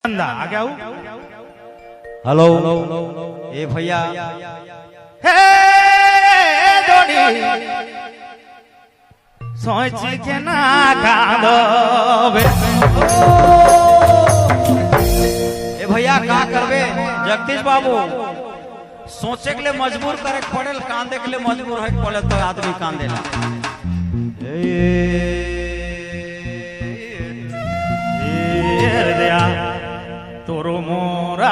आगे आऊ। हेलो ए भैया हे जोड़ी सोच के ना कांदोबे। ए भैया का करबे जगदीश बाबू सोचे के लिए मजबूर करे पड़ेल कांदे के लिए मजबूर है पड़े तो आदमी कांदेला। तोरो मोरा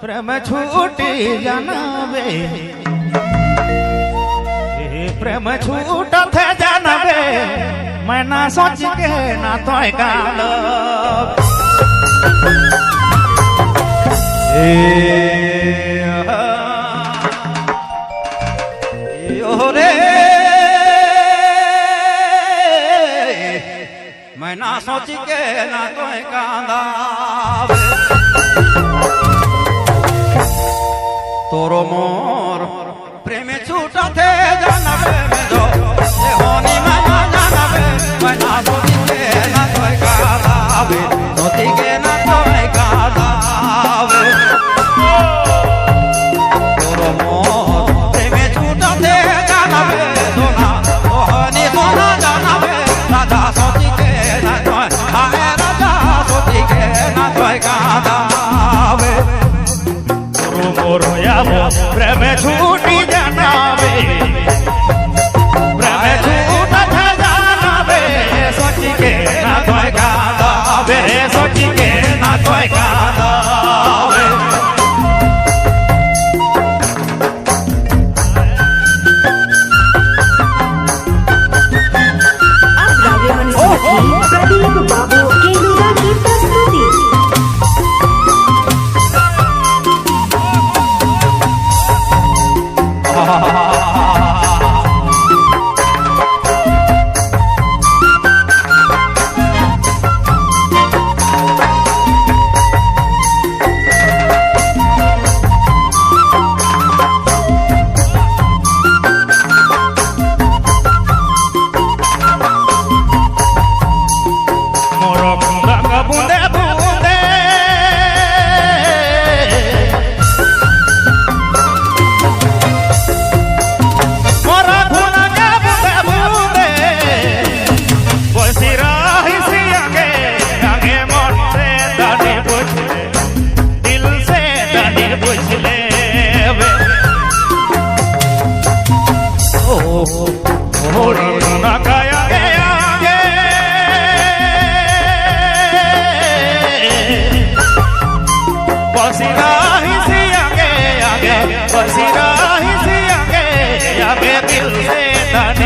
प्रेम छूटी जानबे प्रेम छूट थे जानबे मैं ना सोच के ना तो काल रे मैं ना सोच के ना तो कांदा तोरो मोर प्रेम छूटा थे जानबे में जो होनी मैं ना जानबे मैं ना सोच के ना तो कांदा सोच के ना तो कांदा तोरो मोर प्रेम छूटा थे जानबे सोना होनी सोना जानबे राजा सोच के ना तो आए राजा सोच के ना तो कांदा प्रेम छूटी जानबे प्रेम छूट थे जानबे सोच के ना तो कांदबे सोच के ना तो कांदबे। प्रदीप बाबू केलुरा की प्रस्तुति।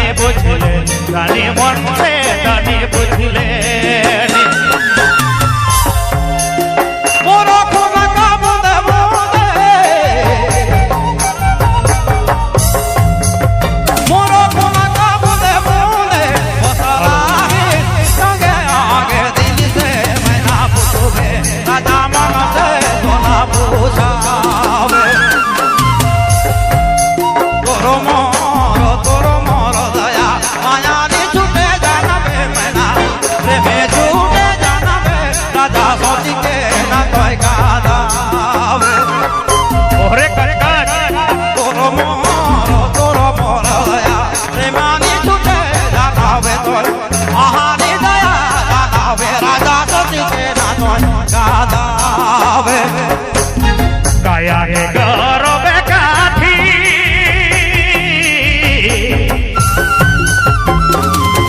रानी मन से रानी बुझले मोरो खुदा का बुंदे बुंदे मोरो खुदा का बुंदे बुंदे बसला है संगे आगे दिल से मैं ना पूछूंगे राजा मन से तो ना पूछावे तोरो मोरो दया माया नी छूटे जानबे मैं ना प्रेम छूटे जानबे राजा सोच के ना तो कांदावे ओरे करका तोरो मोर दया प्रेमानी छूटे जानबे तो आहानी दया जानबे राजा सोच के ना तो कांदावे काया के गरबे काठी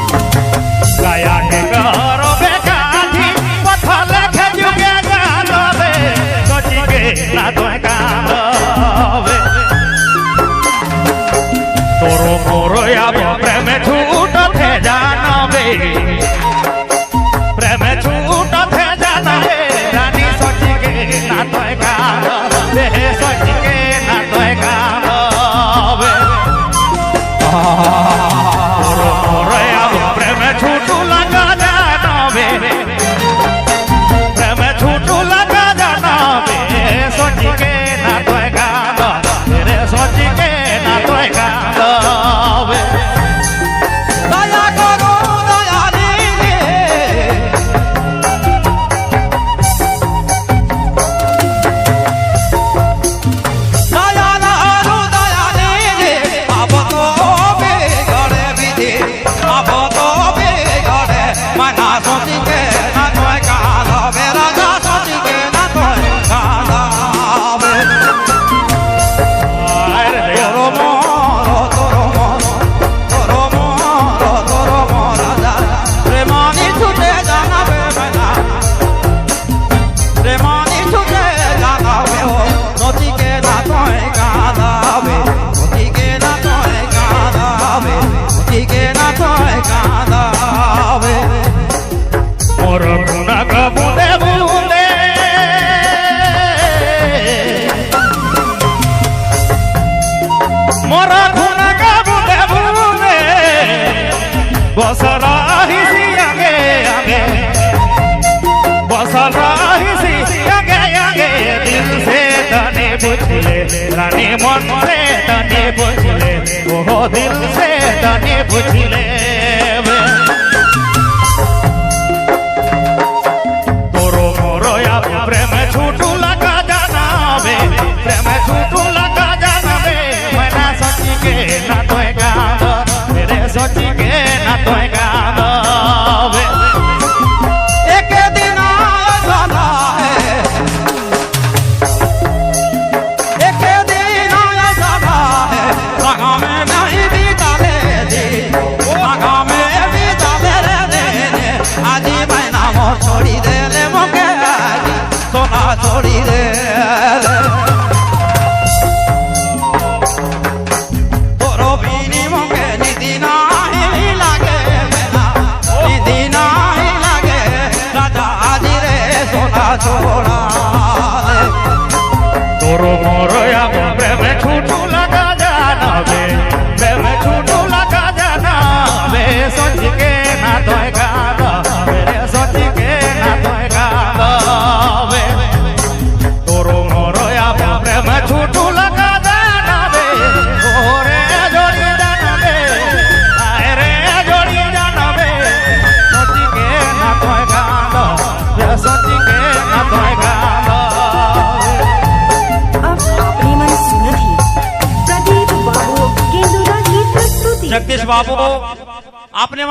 काया के गरबे काठी पथल खजुगे जानबे सोच के ना तो कांदबे तोरो मोरो याब प्रेम छूट थे जानबे प्रेम छूट थे जानबे रानी सोच के ना तो कांदबे सोच के पूछ ले रानी मन से तने पूछ ले वो दिल से तने पूछ ले तोरो मोरो या प्रेम छूटू लगा जाना बे प्रेम छूटू लगा जाना बे मना सोची के ना तोय गाद मेरे सोची के ना तोय गाद बे एक दिन आया है एक दिन आया है लगा में नहीं बीता ले दे लगा में बीता ले दे आज महीना मो छोड़ी दे ले मोके सोना छोड़ी दे तोरो बीनी मोके निधि नहीं लागे मेरा निधि नहीं लागे राजा आज रे सोना छोड़ा ले तोरो मोरो या प्रेम छूटू लगा जाना बे प्रेम छूटू लगा जाना बे सोच के ना तोय गाद मेरे सोच के ना तोय गाद बे तोरो मोरो या प्रेम छूटू लगा जाना बे ओरे जोड़ी जाना बे आए रे जोड़ी जाना बे सोच के ना तोय गाद बे सोच के ना तोय गाद अब आपने मन सुनत ही प्रदीप बाबू केंदुरा की प्रस्तुति। जगदीश बाबू आपने